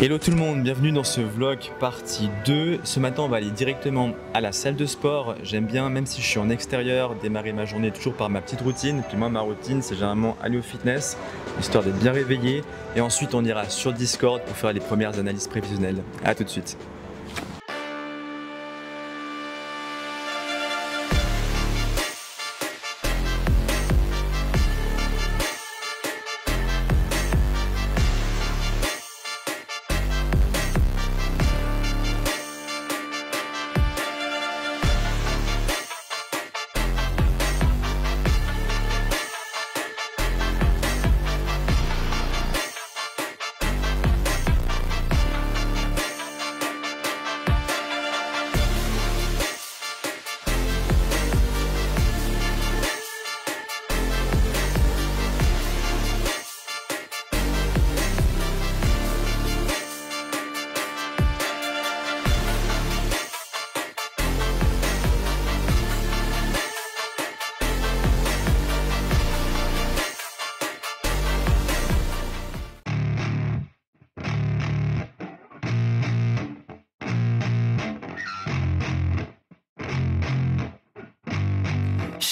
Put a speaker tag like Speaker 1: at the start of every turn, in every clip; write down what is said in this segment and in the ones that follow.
Speaker 1: Hello tout le monde, bienvenue dans ce vlog partie 2. Ce matin on va aller directement à la salle de sport. J'aime bien, même si je suis en extérieur, démarrer ma journée toujours par ma petite routine. Puis moi ma routine c'est généralement aller au fitness, histoire d'être bien réveillé. Et ensuite on ira sur Discord pour faire les premières analyses prévisionnelles. A tout de suite.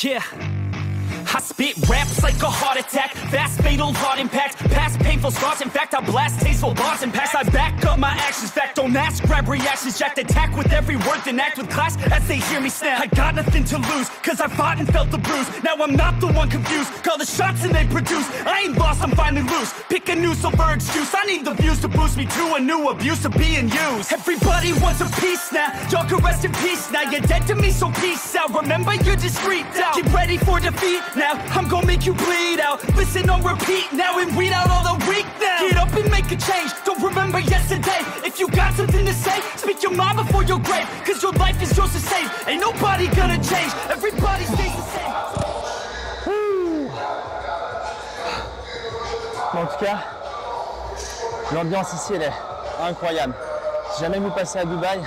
Speaker 2: Yeah, I spit raps like a heart attack, fast fatal heart impact, past painful scars, in fact I blast tasteful bars and packs. I back up my actions, fact don't ask, grab reactions, jacked attack with every word, then act with class as they hear me snap. I got nothing to lose, cause I fought and felt the bruise, now I'm not the one confused, call the shots and they produce, I ain't lost, I'm finally loose, pick a new silver excuse, I need the views to boost me to a new abuse of being used. Everybody wants a piece now, y'all can rest in peace now, you're dead to me so peace out, remember you're discreet out, get ready for defeat now, I'm gonna make you bleed out, listen on repeat now and weed out all the weak now, get up and make a change, don't remember yesterday, if you got something to say, speak your mind before your grave, cause your life is yours to save, ain't nobody gonna change, everybody stays the same.
Speaker 3: En tout cas, l'ambiance ici elle est incroyable. Si jamais vous passez à Dubaï,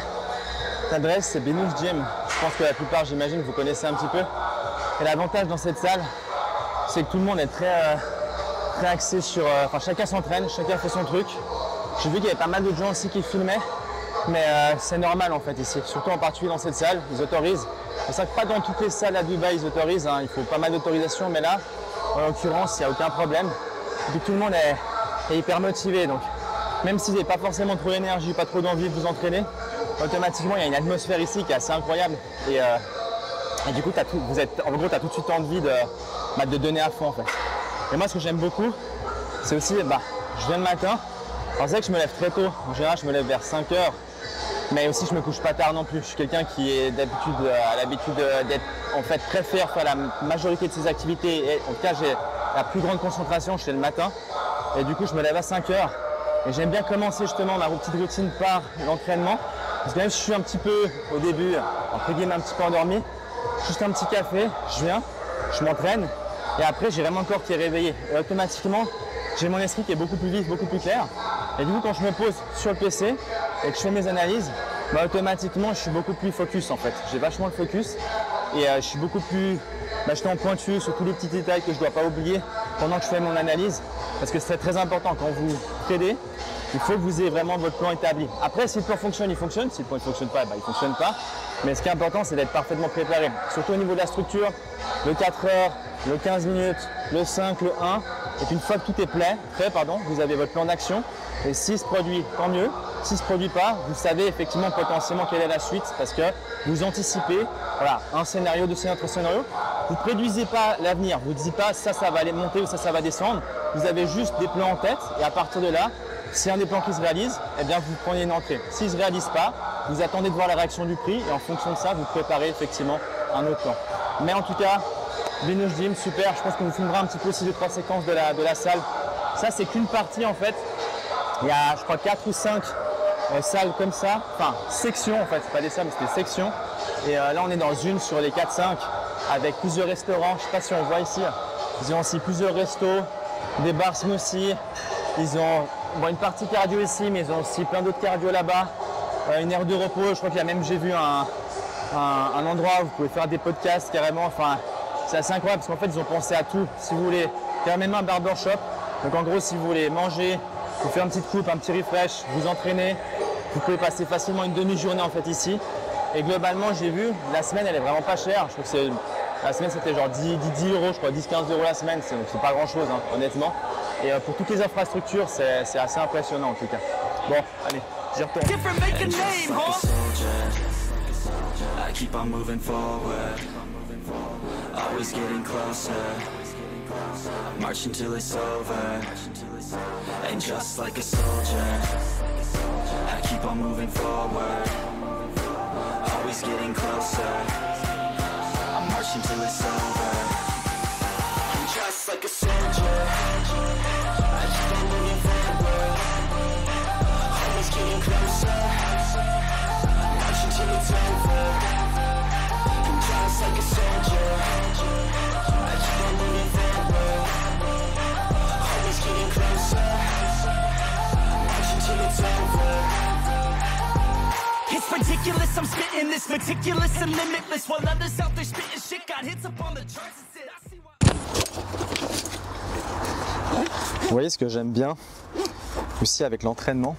Speaker 3: l'adresse c'est Benous Gym. Je pense que la plupart, j'imagine, vous connaissez un petit peu. Et l'avantage dans cette salle, c'est que tout le monde est très axé sur... Enfin, chacun s'entraîne, chacun fait son truc. J'ai vu qu'il y avait pas mal d'autres gens aussi qui filmaient, mais c'est normal en fait ici, surtout en particulier dans cette salle, ils autorisent. C'est ça que pas dans toutes les salles à Dubaï ils autorisent, hein. Il faut pas mal d'autorisation, mais là, en l'occurrence, il n'y a aucun problème. Et puis tout le monde est hyper motivé, donc même si vous n'avez pas forcément trop d'énergie, pas trop d'envie de vous entraîner, automatiquement il y a une atmosphère ici qui est assez incroyable. Et du coup, tu as tout de suite envie de donner à fond en fait. Et moi ce que j'aime beaucoup, c'est aussi, je viens le matin, alors c'est vrai que je me lève très tôt, en général je me lève vers 5 h, mais aussi je me couche pas tard non plus. Je suis quelqu'un qui est à l'habitude d'être, en fait, préfère faire la majorité de ses activités, et en tout cas j'ai la plus grande concentration, je fais le matin, et du coup je me lève à 5 h, et j'aime bien commencer justement ma petite routine par l'entraînement, parce que même si je suis un petit peu au début, entre guillemets un petit peu endormi, juste un petit café, je viens, je m'entraîne, et après j'ai vraiment le corps qui est réveillé, et automatiquement j'ai mon esprit qui est beaucoup plus vif, beaucoup plus clair, et du coup quand je me pose sur le PC et que je fais mes analyses, automatiquement je suis beaucoup plus focus en fait, j'ai vachement le focus, et je suis beaucoup plus j'étais en pointu sur tous les petits détails que je ne dois pas oublier pendant que je fais mon analyse, parce que c'est très important quand vous tradez, il faut que vous ayez vraiment votre plan établi. Après, si le plan fonctionne, il fonctionne. Si le plan ne fonctionne pas, il ne fonctionne pas. Mais ce qui est important, c'est d'être parfaitement préparé. Surtout au niveau de la structure, le 4 heures, le 15 minutes, le 5, le 1. Et puis une fois que tout est prêt, vous avez votre plan d'action. Et s'il se produit, tant mieux. S'il ne se produit pas, vous savez effectivement potentiellement quelle est la suite, parce que vous anticipez un scénario, deux scénarios, trois scénarios. Vous ne préduisez pas l'avenir. Vous ne dites pas ça va aller monter ou ça va descendre. Vous avez juste des plans en tête, et à partir de là, si un des plans qui se réalise, eh bien vous prenez une entrée. S'il ne se réalise pas, vous attendez de voir la réaction du prix, et en fonction de ça, vous préparez effectivement un autre plan. Mais en tout cas, Benous Gym, super. Je pense qu'on vous filmera un petit peu aussi 2-3 séquences de la salle. Ça, c'est qu'une partie en fait. Il y a, je crois, 4 ou 5 salles comme ça, enfin sections en fait, c'est pas des salles, mais c'est des sections. Et là, on est dans une sur les 4-5 avec plusieurs restaurants. Je sais pas si on voit ici. Ils ont aussi plusieurs restos, des bars smoothie. Ils ont une partie cardio ici, mais ils ont aussi plein d'autres cardio là-bas. Une aire de repos. Je crois qu'il y a même, j'ai vu un endroit où vous pouvez faire des podcasts carrément. Enfin, c'est assez incroyable parce qu'en fait, ils ont pensé à tout. Si vous voulez, il y a même un barbershop. Donc en gros, si vous voulez manger, vous faites une petite coupe, un petit refresh, vous entraînez. Vous pouvez passer facilement une demi-journée en fait ici. Et globalement, j'ai vu, la semaine elle est vraiment pas chère. Je trouve que la semaine c'était genre 10 euros, je crois, 10-15 euros la semaine. C'est pas grand chose, hein, honnêtement. Et pour toutes les infrastructures, c'est assez impressionnant en tout cas. Bon, allez, j'y retourne.
Speaker 2: I keep on moving forward, always getting closer, marching till it's over, and just like a soldier, I keep on moving forward, always getting closer, I'm marching till it's over, and just like a soldier, I keep on moving forward, always getting closer, marching till it's over. Just like a soldier, I keep on moving forward, always getting closer, marching till it's over. It's ridiculous, I'm spitting this meticulous and limitless, while others out there spitting shit got hits up on the charts and said, I see why.
Speaker 3: Vous voyez, ce que j'aime bien aussi avec l'entraînement,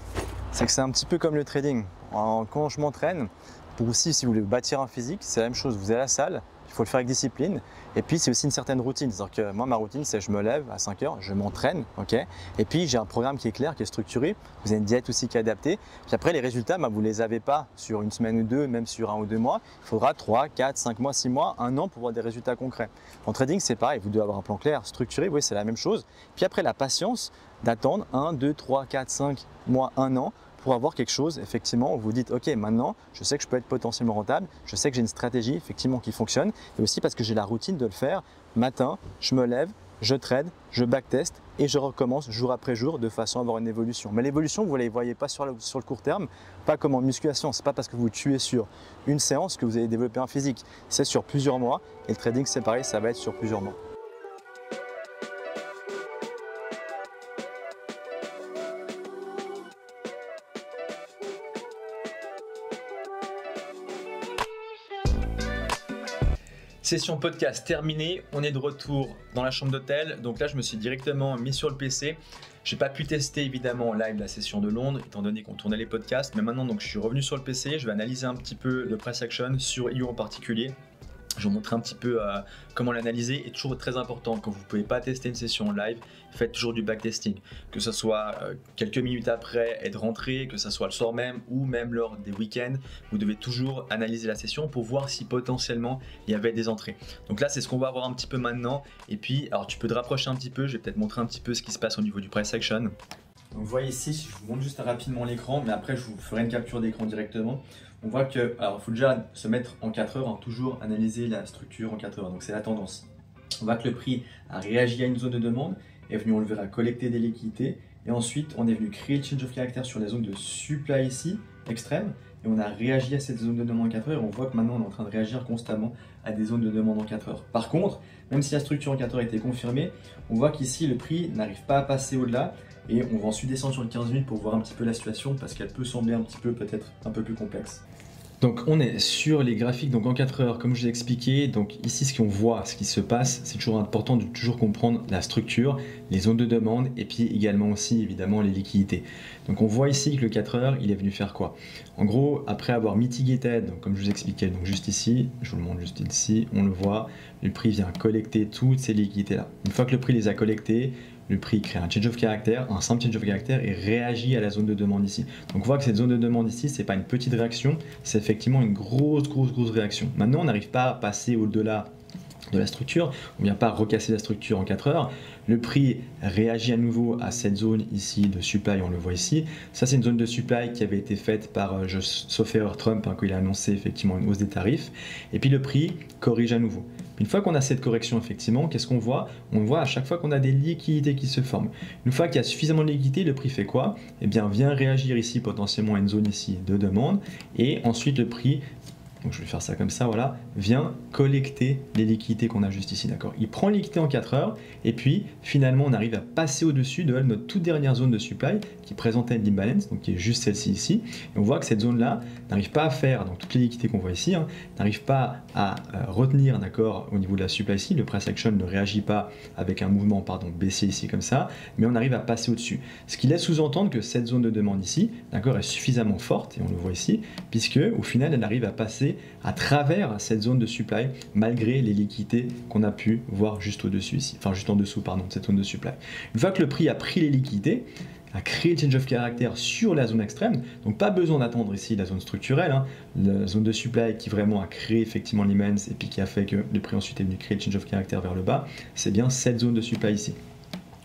Speaker 3: c'est que c'est un petit peu comme le trading. Quand je m'entraîne, pour aussi, si vous voulez bâtir un physique, c'est la même chose. Vous allez à la salle, il faut le faire avec discipline. Et puis, c'est aussi une certaine routine. C'est-à-dire que moi, ma routine, c'est je me lève à 5 heures, je m'entraîne, ok. Et puis, j'ai un programme qui est clair, qui est structuré. Vous avez une diète aussi qui est adaptée. Puis après, les résultats, vous ne les avez pas sur une semaine ou deux, même sur 1 ou 2 mois. Il faudra 3, 4, 5 mois, 6 mois, 1 an pour voir des résultats concrets. En trading, c'est pareil. Vous devez avoir un plan clair, structuré. Oui, c'est la même chose. Puis après, la patience d'attendre 1, 2, 3, 4, 5 mois, 1 an. Pour avoir quelque chose, effectivement, où vous dites, ok, maintenant, je sais que je peux être potentiellement rentable, je sais que j'ai une stratégie, effectivement, qui fonctionne, et aussi parce que j'ai la routine de le faire. Matin, je me lève, je trade, je backtest, et je recommence jour après jour de façon à avoir une évolution. Mais l'évolution, vous ne la voyez pas sur le court terme, pas comme en musculation. Ce n'est pas parce que vous tuez sur une séance que vous allez développer un physique. C'est sur plusieurs mois, et le trading, c'est pareil, ça va être sur plusieurs mois.
Speaker 1: Session podcast terminée, on est de retour dans la chambre d'hôtel. Donc là, je me suis directement mis sur le PC. J'ai pas pu tester évidemment en live la session de Londres, étant donné qu'on tournait les podcasts. Mais maintenant, donc, je suis revenu sur le PC. Je vais analyser un petit peu le price action sur IO en particulier. Je vais vous montrer un petit peu comment l'analyser. Et toujours très important, quand vous ne pouvez pas tester une session en live, faites toujours du backtesting. Que ce soit quelques minutes après être rentré, que ce soit le soir même ou même lors des week-ends, vous devez toujours analyser la session pour voir si potentiellement il y avait des entrées. Donc là, c'est ce qu'on va voir un petit peu maintenant. Et puis, alors tu peux te rapprocher un petit peu, je vais peut-être montrer un petit peu ce qui se passe au niveau du price action. Donc vous voyez ici, je vous montre juste rapidement l'écran, mais après je vous ferai une capture d'écran directement. On voit que, alors il faut déjà se mettre en 4 heures, hein, toujours analyser la structure en 4 heures, donc c'est la tendance. On voit que le prix a réagi à une zone de demande, est venu, on le verra, collecter des liquidités, et ensuite on est venu créer le change of character sur la zone de supply ici, extrême, et on a réagi à cette zone de demande en 4 heures, et on voit que maintenant on est en train de réagir constamment à des zones de demande en 4 heures. Par contre, même si la structure en 4 heures était confirmée, on voit qu'ici le prix n'arrive pas à passer au-delà, et on va ensuite descendre sur le 15 minutes pour voir un petit peu la situation parce qu'elle peut sembler un petit peu peut-être un peu plus complexe. Donc on est sur les graphiques donc en 4 heures comme je vous ai expliqué. Donc ici ce qu'on voit, ce qui se passe, c'est toujours important de toujours comprendre la structure, les zones de demande et puis également aussi évidemment les liquidités. Donc on voit ici que le 4 heures il est venu faire quoi? En gros après avoir mitigated, donc comme je vous expliquais, donc juste ici, je vous le montre juste ici, on le voit, le prix vient collecter toutes ces liquidités là. Une fois que le prix les a collectées, le prix crée un change of character, un simple change of character et réagit à la zone de demande ici. Donc on voit que cette zone de demande ici, c'est pas une petite réaction, c'est effectivement une grosse réaction. Maintenant on n'arrive pas à passer au-delà de la structure, on ne vient pas recasser la structure en 4 heures. Le prix réagit à nouveau à cette zone ici de supply, on le voit ici. Ça c'est une zone de supply qui avait été faite par sauf erreur Trump quand il a annoncé effectivement une hausse des tarifs. Et puis le prix corrige à nouveau. Une fois qu'on a cette correction, effectivement, qu'est-ce qu'on voit? On voit à chaque fois qu'on a des liquidités qui se forment. Une fois qu'il y a suffisamment de liquidités, le prix fait quoi? Eh bien, vient réagir ici potentiellement à une zone ici de demande et ensuite le prix donc je vais faire ça comme ça, voilà, vient collecter les liquidités qu'on a juste ici, d'accord. Il prend les liquidités en 4 heures, et puis finalement on arrive à passer au-dessus de notre toute dernière zone de supply qui présentait l'imbalance, donc qui est juste celle-ci ici, et on voit que cette zone-là n'arrive pas à faire, donc toutes les liquidités qu'on voit ici, hein, n'arrive pas à retenir, d'accord, au niveau de la supply ici, le price action ne réagit pas avec un mouvement, pardon, baissier ici comme ça, mais on arrive à passer au-dessus. Ce qui laisse sous-entendre que cette zone de demande ici, d'accord, est suffisamment forte, et on le voit ici, puisque au final elle arrive à passer à travers cette zone de supply malgré les liquidités qu'on a pu voir juste au-dessus ici, enfin juste en dessous pardon, de cette zone de supply. Une fois que le prix a pris les liquidités, a créé le change of character sur la zone extrême, donc pas besoin d'attendre ici la zone structurelle, hein, la zone de supply qui vraiment a créé effectivement l'imbalance et puis qui a fait que le prix ensuite est venu créer le change of character vers le bas, c'est bien cette zone de supply ici.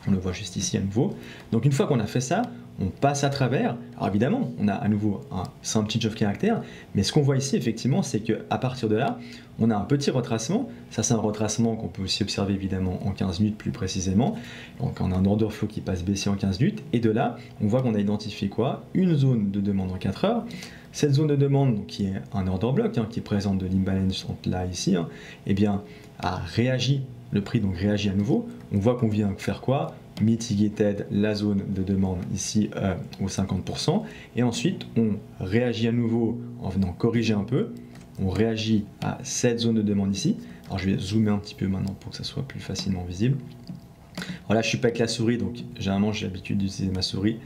Speaker 1: On le voit juste ici à nouveau. Donc une fois qu'on a fait ça, on passe à travers. Alors évidemment, on a à nouveau un simple change of character, mais ce qu'on voit ici effectivement, c'est qu'à partir de là, on a un petit retracement. Ça, c'est un retracement qu'on peut aussi observer évidemment en 15 minutes plus précisément. Donc on a un order flow qui passe baissier en 15 minutes. Et de là, on voit qu'on a identifié quoi? Une zone de demande en 4 heures. Cette zone de demande, donc, qui est un order block, hein, qui présente de l'imbalance entre là et ici, hein, eh bien, a réagi. Le prix donc réagit à nouveau. On voit qu'on vient faire quoi? Mitigated la zone de demande ici au 50%. Et ensuite, on réagit à nouveau en venant corriger un peu. On réagit à cette zone de demande ici. Alors je vais zoomer un petit peu maintenant pour que ça soit plus facilement visible. Voilà, je suis pas avec la souris, donc généralement j'ai l'habitude d'utiliser ma souris,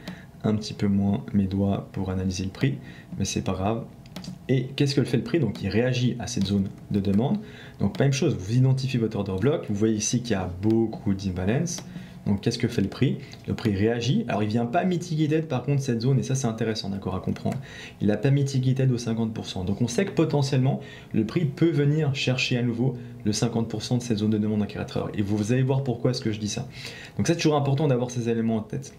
Speaker 1: un petit peu moins mes doigts pour analyser le prix, mais c'est pas grave. Et qu'est-ce que le fait le prix? Donc il réagit à cette zone de demande. Donc même chose, vous identifiez votre order block, vous voyez ici qu'il y a beaucoup d'imbalance. Donc qu'est-ce que fait le prix? Le prix réagit. Alors il ne vient pas mitigated par contre cette zone, et ça c'est intéressant d'accord à comprendre. Il n'a pas mitigated au 50%. Donc on sait que potentiellement le prix peut venir chercher à nouveau le 50% de cette zone de demande en 4 heures. Et vous allez voir pourquoi est-ce que je dis ça. Donc c'est toujours important d'avoir ces éléments en tête.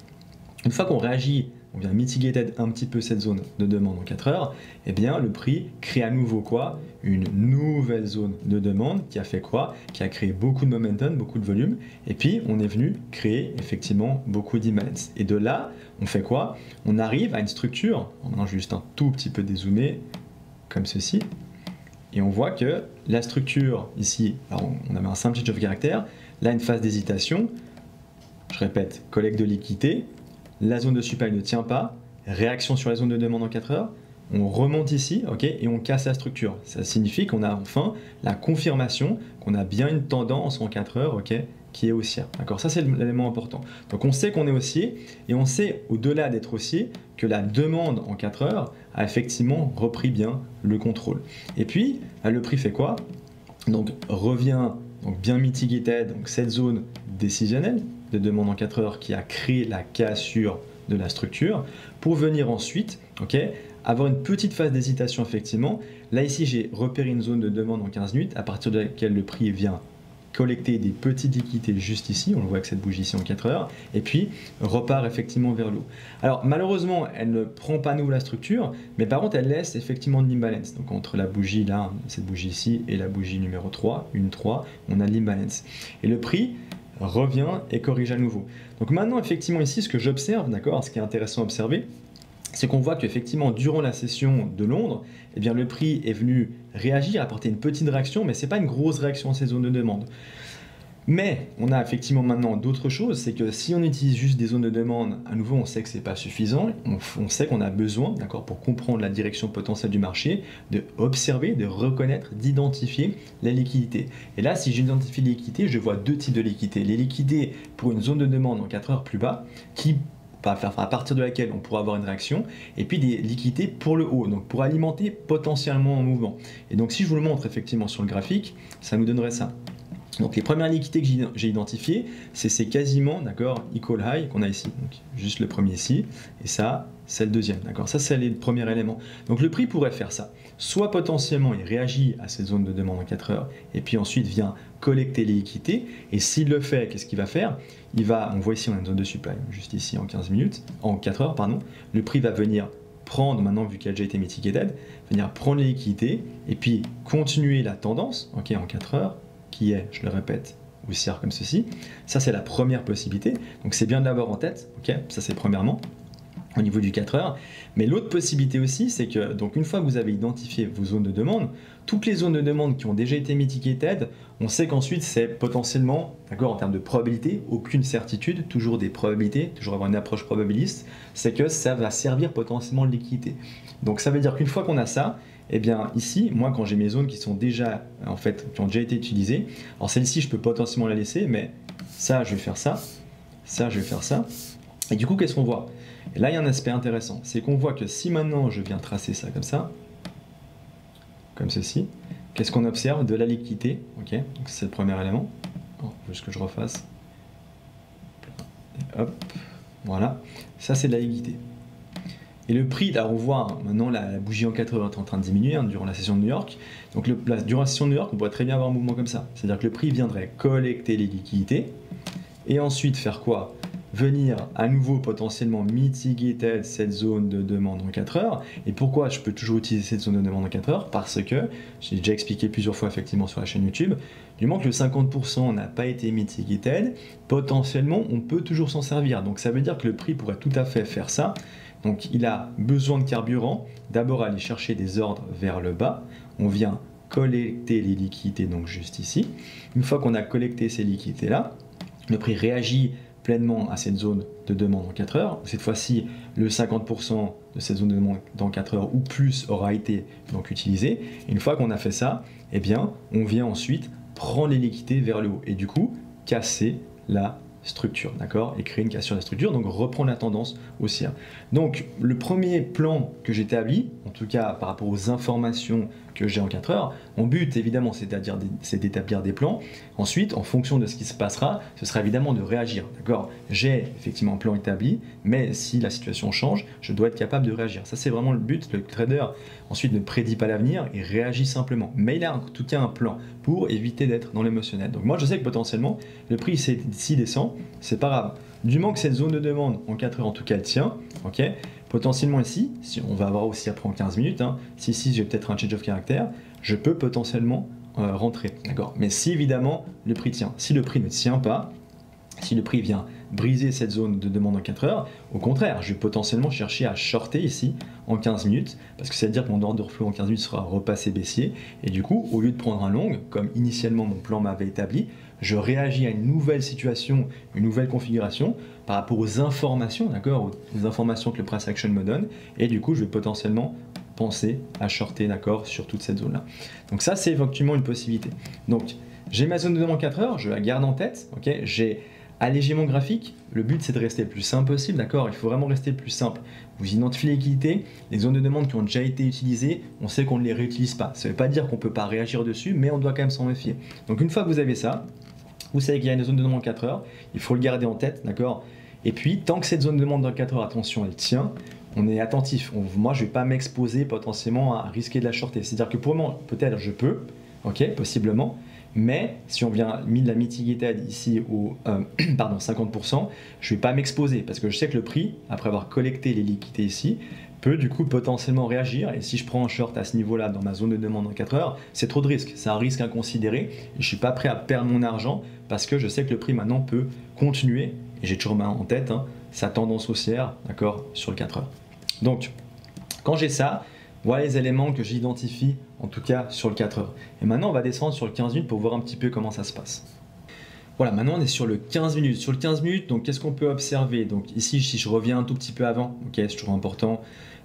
Speaker 1: Une fois qu'on réagit, on vient mitigated un petit peu cette zone de demande en 4 heures, eh bien le prix crée à nouveau quoi? Une nouvelle zone de demande qui a fait quoi? Qui a créé beaucoup de momentum, beaucoup de volume, et puis on est venu créer effectivement beaucoup d'imbalance. Et de là, on fait quoi? On arrive à une structure, maintenant juste un tout petit peu dézoomé, comme ceci, et on voit que la structure ici, alors on avait un simple change of character, là une phase d'hésitation, je répète, collecte de liquidité, la zone de supply ne tient pas, réaction sur la zone de demande en 4 heures, on remonte ici, ok, et on casse la structure. Ça signifie qu'on a enfin la confirmation qu'on a bien une tendance en 4 heures, ok, qui est haussière. D'accord, ça c'est l'élément important. Donc on sait qu'on est haussier, et on sait au-delà d'être haussier que la demande en 4 heures a effectivement repris bien le contrôle. Et puis le prix fait quoi? Donc revient donc bien mitigated, donc cette zone décisionnelle de demande en 4 heures qui a créé la cassure de la structure pour venir ensuite, ok, avoir une petite phase d'hésitation effectivement. Là ici j'ai repéré une zone de demande en 15 minutes à partir de laquelle le prix vient collecter des petites liquidités juste ici, on le voit avec cette bougie ici en 4 heures, et puis repart effectivement vers le haut. Alors malheureusement, elle ne prend pas nous la structure, mais par contre elle laisse effectivement de l'imbalance. Donc entre la bougie là, cette bougie ici, et la bougie numéro 3, une 3, on a l'imbalance. Et le prix revient et corrige à nouveau. Donc maintenant effectivement ici, ce que j'observe, d'accord, ce qui est intéressant à observer, c'est qu'on voit qu'effectivement, durant la session de Londres, eh bien, le prix est venu réagir, apporter une petite réaction, mais ce n'est pas une grosse réaction à ces zones de demande. Mais on a effectivement maintenant d'autres choses, c'est que si on utilise juste des zones de demande, à nouveau, on sait que ce n'est pas suffisant, on sait qu'on a besoin, d'accord, pour comprendre la direction potentielle du marché, de observer, de reconnaître, d'identifier les liquidités. Et là, si j'identifie les liquidités, je vois deux types de liquidités. Les liquidités pour une zone de demande en 4 heures plus bas, à partir de laquelle on pourra avoir une réaction, et puis des liquidités pour le haut, donc pour alimenter potentiellement un mouvement. Et donc si je vous le montre effectivement sur le graphique, ça nous donnerait ça. Donc les premières liquidités que j'ai identifiées, c'est quasiment, d'accord, equal high qu'on a ici, donc juste le premier ici, et ça, c'est le deuxième, d'accord, ça c'est le premier élément. Donc le prix pourrait faire ça, soit potentiellement il réagit à cette zone de demande en 4 heures, et puis ensuite vient collecter les liquidités, et s'il le fait, qu'est-ce qu'il va faire? Il va, on voit ici on a une zone de supply, juste ici en 15 minutes, en 4 heures, pardon, le prix va venir prendre, maintenant vu qu'il a déjà été mitigated, venir prendre les liquidités, et puis continuer la tendance, ok, en 4 heures, qui est, je le répète, haussière comme ceci. Ça, c'est la première possibilité. Donc, c'est bien de l'avoir en tête. Ok, ça, c'est premièrement. au niveau du 4 heures. Mais l'autre possibilité aussi, c'est que donc une fois que vous avez identifié vos zones de demande, toutes les zones de demande qui ont déjà été mitigated, on sait qu'ensuite c'est potentiellement, d'accord, en termes de probabilité, aucune certitude, toujours des probabilités, toujours avoir une approche probabiliste, c'est que ça va servir potentiellement de liquidité. Donc ça veut dire qu'une fois qu'on a ça, eh bien ici, moi quand j'ai mes zones qui sont déjà, en fait, qui ont déjà été utilisées, alors celle-ci je peux potentiellement la laisser, mais ça je vais faire ça, ça je vais faire ça, et du coup qu'est-ce qu'on voit? Et là, il y a un aspect intéressant, c'est qu'on voit que si maintenant je viens tracer ça comme ceci, qu'est-ce qu'on observe? De la liquidité, ok? Donc c'est le premier élément. Oh, juste que je refasse. Et hop, voilà. Ça, c'est de la liquidité. Et le prix, là, on voit hein, maintenant la bougie en 4 heures est en train de diminuer hein, durant la session de New York. Donc durant la session de New York, on pourrait très bien avoir un mouvement comme ça. C'est-à-dire que le prix viendrait collecter les liquidités et ensuite faire quoi? Venir à nouveau potentiellement mitiguer cette zone de demande en 4 heures. Et pourquoi je peux toujours utiliser cette zone de demande en 4 heures? Parce que, j'ai déjà expliqué plusieurs fois effectivement sur la chaîne YouTube, du moment que le 50% n'a pas été mitigué, potentiellement on peut toujours s'en servir. Donc ça veut dire que le prix pourrait tout à fait faire ça. Donc il a besoin de carburant, d'abord aller chercher des ordres vers le bas. On vient collecter les liquidités, donc juste ici. Une fois qu'on a collecté ces liquidités-là, le prix réagit pleinement à cette zone de demande en 4 heures. Cette fois-ci, le 50% de cette zone de demande dans 4 heures ou plus aura été donc utilisé. Et une fois qu'on a fait ça, eh bien, on vient ensuite prendre les liquidités vers le haut et du coup casser la structure, d'accord, et créer une cassure de la structure, donc reprendre la tendance haussière. Donc le premier plan que j'établis, en tout cas par rapport aux informations que j'ai en 4 heures, mon but évidemment c'est d'établir des plans. Ensuite, en fonction de ce qui se passera, ce sera évidemment de réagir, d'accord. J'ai effectivement un plan établi, mais si la situation change, je dois être capable de réagir. Ça c'est vraiment le but. Le trader ensuite ne prédit pas l'avenir, il réagit simplement, mais il a en tout cas un plan pour éviter d'être dans l'émotionnel. Donc moi je sais que potentiellement le prix s'il descend, c'est pas grave. Du moment que cette zone de demande en 4 heures en tout cas elle tient, ok, potentiellement ici, si on va avoir aussi après en 15 minutes, hein, si j'ai peut-être un change of caractère, je peux potentiellement rentrer, d'accord. Mais si évidemment le prix tient, si le prix ne tient pas, si le prix vient briser cette zone de demande en 4 heures, au contraire, je vais potentiellement chercher à shorter ici en 15 minutes, parce que ça veut dire que mon order flow en 15 minutes sera repassé baissier, et du coup, au lieu de prendre un long, comme initialement mon plan m'avait établi, je réagis à une nouvelle situation, une nouvelle configuration, par rapport aux informations, d'accord, aux informations que le price action me donne, et du coup, je vais potentiellement penser à shorter, d'accord, sur toute cette zone-là. Donc ça, c'est effectivement une possibilité. Donc, j'ai ma zone de demande en 4 heures, je la garde en tête, ok, j'ai allégé mon graphique, le but c'est de rester le plus simple possible, d'accord, il faut vraiment rester le plus simple. Vous identifiez les liquidités, les zones de demande qui ont déjà été utilisées, on sait qu'on ne les réutilise pas. Ça ne veut pas dire qu'on ne peut pas réagir dessus, mais on doit quand même s'en méfier. Donc une fois que vous avez ça, vous savez qu'il y a une zone de demande en 4 heures, il faut le garder en tête, d'accord. Et puis, tant que cette zone de demande dans 4 heures, attention, elle tient, on est attentif. Moi, je ne vais pas m'exposer potentiellement à risquer de la shorter. C'est-à-dire que pour le moment, peut-être je peux, ok, possiblement, mais si on vient de la mitiguer ici au 50%, je ne vais pas m'exposer parce que je sais que le prix, après avoir collecté les liquidités ici, peut du coup potentiellement réagir. Et si je prends un short à ce niveau-là dans ma zone de demande en 4 heures, c'est trop de risque. C'est un risque inconsidéré et je ne suis pas prêt à perdre mon argent parce que je sais que le prix maintenant peut continuer. Et j'ai toujours en tête sa tendance haussière, d'accord, sur le 4 heures. Donc, quand j'ai ça, voilà les éléments que j'identifie, en tout cas sur le 4 heures. Et maintenant, on va descendre sur le 15 minutes pour voir un petit peu comment ça se passe. Voilà, maintenant on est sur le 15 minutes. Sur le 15 minutes, donc qu'est-ce qu'on peut observer? Donc ici, si je reviens un tout petit peu avant, ok, c'est toujours important.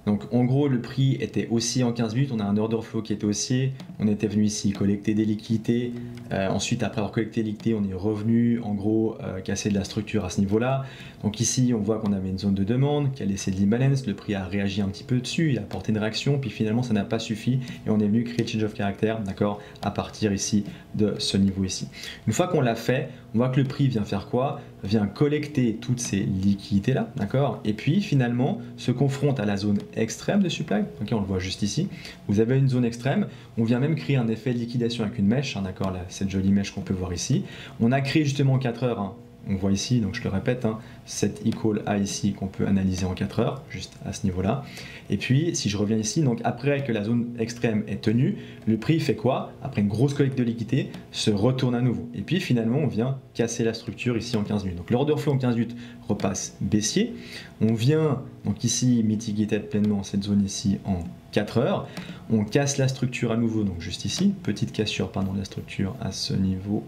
Speaker 1: Donc en gros, le prix était haussier en 15 minutes, on a un order flow qui était haussier, on était venu ici collecter des liquidités, ensuite après avoir collecté des liquidités, on est revenu en gros casser de la structure à ce niveau-là. Donc ici, on voit qu'on avait une zone de demande qui a laissé de l'imbalance, le prix a réagi un petit peu dessus, il a apporté une réaction, puis finalement ça n'a pas suffi et on est venu créer change of character, d'accord, à partir ici de ce niveau ici. Une fois qu'on l'a fait, on voit que le prix vient faire quoi? Vient collecter toutes ces liquidités là, d'accord, et puis finalement se confronte à la zone extrême de supply, ok, on le voit juste ici. Vous avez une zone extrême, on vient même créer un effet de liquidation avec une mèche, d'accord, là, cette jolie mèche qu'on peut voir ici. On a créé justement en 4 heures on voit ici, donc je le répète, hein, cet equal A ici qu'on peut analyser en 4 heures, juste à ce niveau-là. Et puis, si je reviens ici, donc après que la zone extrême est tenue, le prix fait quoi? Après une grosse collecte de liquidité, se retourne à nouveau. Et puis finalement, on vient casser la structure ici en 15 minutes. Donc l'order flow en 15 minutes repasse baissier. On vient donc ici mitiguer pleinement cette zone ici en 4 heures. On casse la structure à nouveau, donc juste ici, petite cassure pardon, de la structure à ce niveau,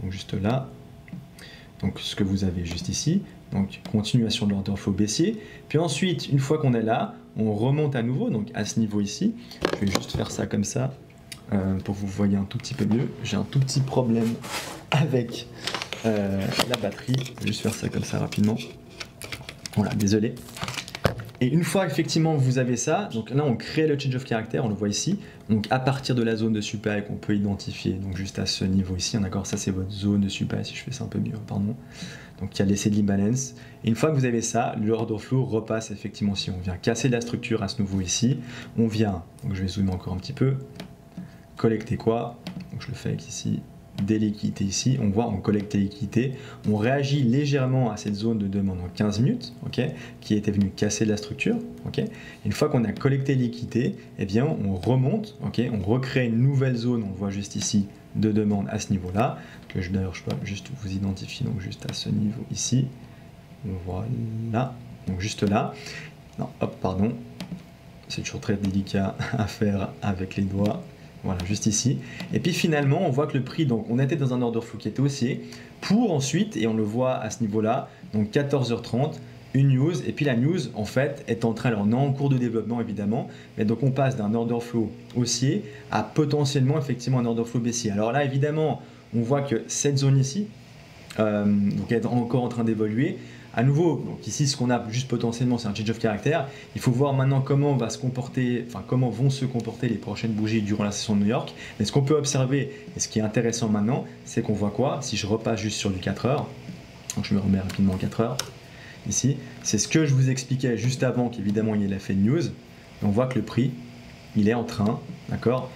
Speaker 1: donc juste là. Donc ce que vous avez juste ici, donc continuation de l'order flow baissier. Puis ensuite, une fois qu'on est là, on remonte à nouveau, donc à ce niveau ici. Je vais juste faire ça comme ça, pour que vous voyez un tout petit peu mieux. J'ai un tout petit problème avec la batterie. Je vais juste faire ça comme ça rapidement. Voilà, désolé. Et une fois effectivement vous avez ça, donc là on crée le change of character, on le voit ici. Donc à partir de la zone de supply qu'on peut identifier, donc juste à ce niveau ici, d'accord, ça c'est votre zone de supply, si je fais ça un peu mieux, pardon. Donc il y a laissé de l'imbalance. Et une fois que vous avez ça, le order flow repasse effectivement si on vient casser la structure à ce nouveau ici. On vient, donc je vais zoomer encore un petit peu, collecter quoi, donc je le fais avec ici, des liquidités ici, on voit on collecte les liquidités, on réagit légèrement à cette zone de demande en 15 minutes, okay, qui était venue casser la structure. Okay. Une fois qu'on a collecté les liquidités, eh bien on remonte, okay, on recrée une nouvelle zone, on voit juste ici, de demande à ce niveau-là, que d'ailleurs je peux juste vous identifier, donc juste à ce niveau ici, voilà, donc juste là, non, hop, pardon, c'est toujours très délicat à faire avec les doigts. Voilà, juste ici. Et puis finalement, on voit que le prix, donc on était dans un order flow qui était haussier, pour ensuite, et on le voit à ce niveau-là, donc 14h30, une news, et puis la news, en fait, est en train, alors on est en cours de développement évidemment, mais donc on passe d'un order flow haussier à potentiellement effectivement un order flow baissier. Alors là, évidemment, on voit que cette zone ici, donc elle est encore en train d'évoluer. À nouveau, donc ici ce qu'on a juste potentiellement c'est un change of character. Il faut voir maintenant comment va se comporter, enfin comment vont se comporter les prochaines bougies durant la session de New York. Mais ce qu'on peut observer et ce qui est intéressant maintenant, c'est qu'on voit quoi? Si je repasse juste sur du 4 heures, donc je me remets rapidement en 4 heures, ici, c'est ce que je vous expliquais juste avant qu'évidemment il y ait l'effet de news. Et on voit que le prix, il est en train, d'accord,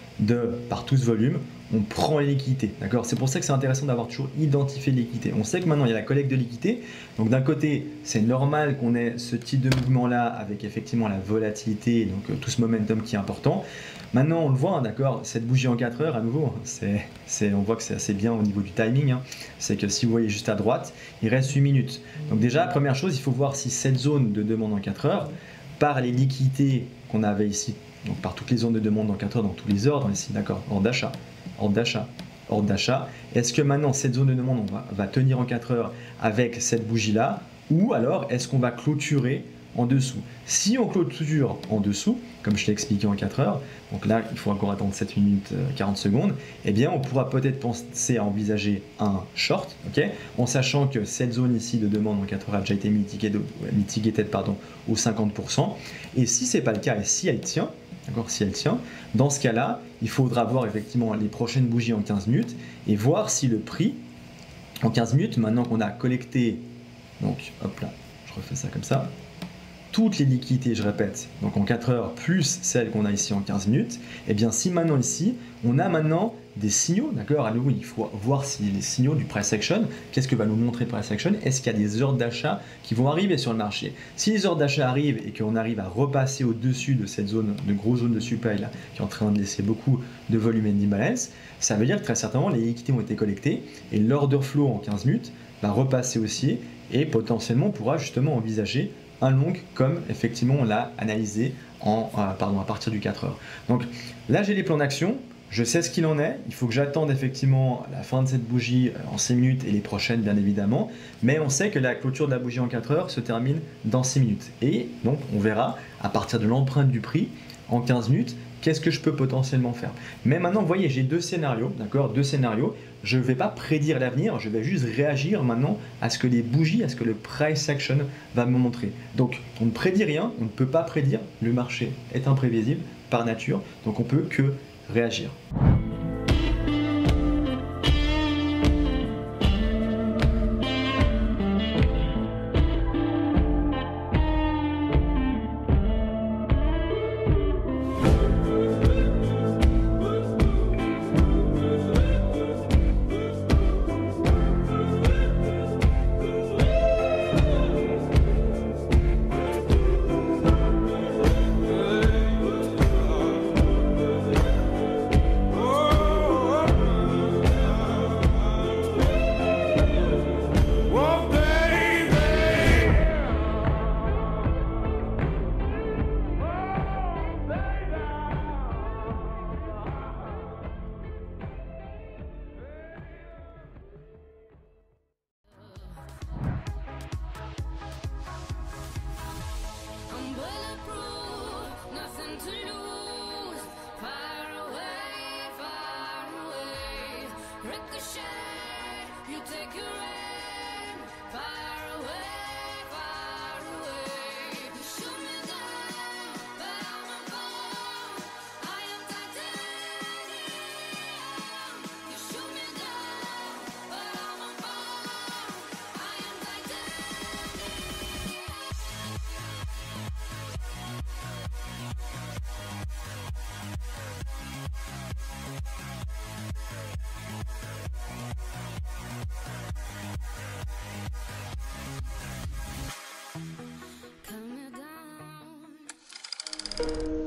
Speaker 1: par tout ce volume, on prend les liquidités, d'accord. C'est pour ça que c'est intéressant d'avoir toujours identifié les liquidités. On sait que maintenant il y a la collecte de liquidités, donc d'un côté c'est normal qu'on ait ce type de mouvement là avec effectivement la volatilité, donc tout ce momentum qui est important. Maintenant on le voit, hein, d'accord, cette bougie en 4 heures à nouveau, on voit que c'est assez bien au niveau du timing, hein. C'est que si vous voyez juste à droite, il reste 8 minutes. Donc déjà, première chose, il faut voir si cette zone de demande en 4 heures, par les liquidités qu'on avait ici, donc par toutes les zones de demande en 4 heures, dans tous les ordres ici, d'accord, ordre d'achat, ordre d'achat, ordre d'achat. Est-ce que maintenant cette zone de demande va tenir en 4 heures avec cette bougie là, ou alors est-ce qu'on va clôturer en dessous? Si on clôture en dessous, comme je l'ai expliqué en 4 heures, donc là il faut encore attendre 7 minutes 40 secondes, eh bien on pourra peut-être penser à envisager un short, okay, en sachant que cette zone ici de demande en 4 heures a déjà été mitiguée au 50%, et si c'est pas le cas et si elle tient, d'accord, si elle tient, dans ce cas-là, il faudra voir effectivement les prochaines bougies en 15 minutes et voir si le prix en 15 minutes, maintenant qu'on a collecté, donc hop là, je refais ça comme ça, toutes les liquidités, je répète, donc en 4 heures plus celles qu'on a ici en 15 minutes, et bien si maintenant ici, on a maintenant des signaux, d'accord, à nouveau il faut voir si les signaux du price action, qu'est-ce que va nous montrer le price action, est-ce qu'il y a des ordres d'achat qui vont arriver sur le marché? Si les ordres d'achat arrivent et qu'on arrive à repasser au-dessus de cette zone, de grosse zone de supply là, qui est en train de laisser beaucoup de volume et d'imbalance, ça veut dire que très certainement les liquidités ont été collectées et l'order flow en 15 minutes va repasser aussi et potentiellement on pourra justement envisager un long comme effectivement on l'a analysé à partir du 4 heures. Donc là j'ai les plans d'action, je sais ce qu'il en est, il faut que j'attende effectivement la fin de cette bougie en 6 minutes et les prochaines bien évidemment, mais on sait que la clôture de la bougie en 4 heures se termine dans 6 minutes et donc on verra à partir de l'empreinte du prix en 15 minutes qu'est-ce que je peux potentiellement faire. Mais maintenant vous voyez j'ai deux scénarios, d'accord, deux scénarios. Je ne vais pas prédire l'avenir, je vais juste réagir maintenant à ce que les bougies, à ce que le price action va me montrer. Donc on ne prédit rien, on ne peut pas prédire, le marché est imprévisible par nature, donc on peut que réagir.
Speaker 4: take your aim far away, far away. You shoot me down, but I won't fall. I am titanium. You shoot me down, but I won't fall. I am titanium. Calm me down.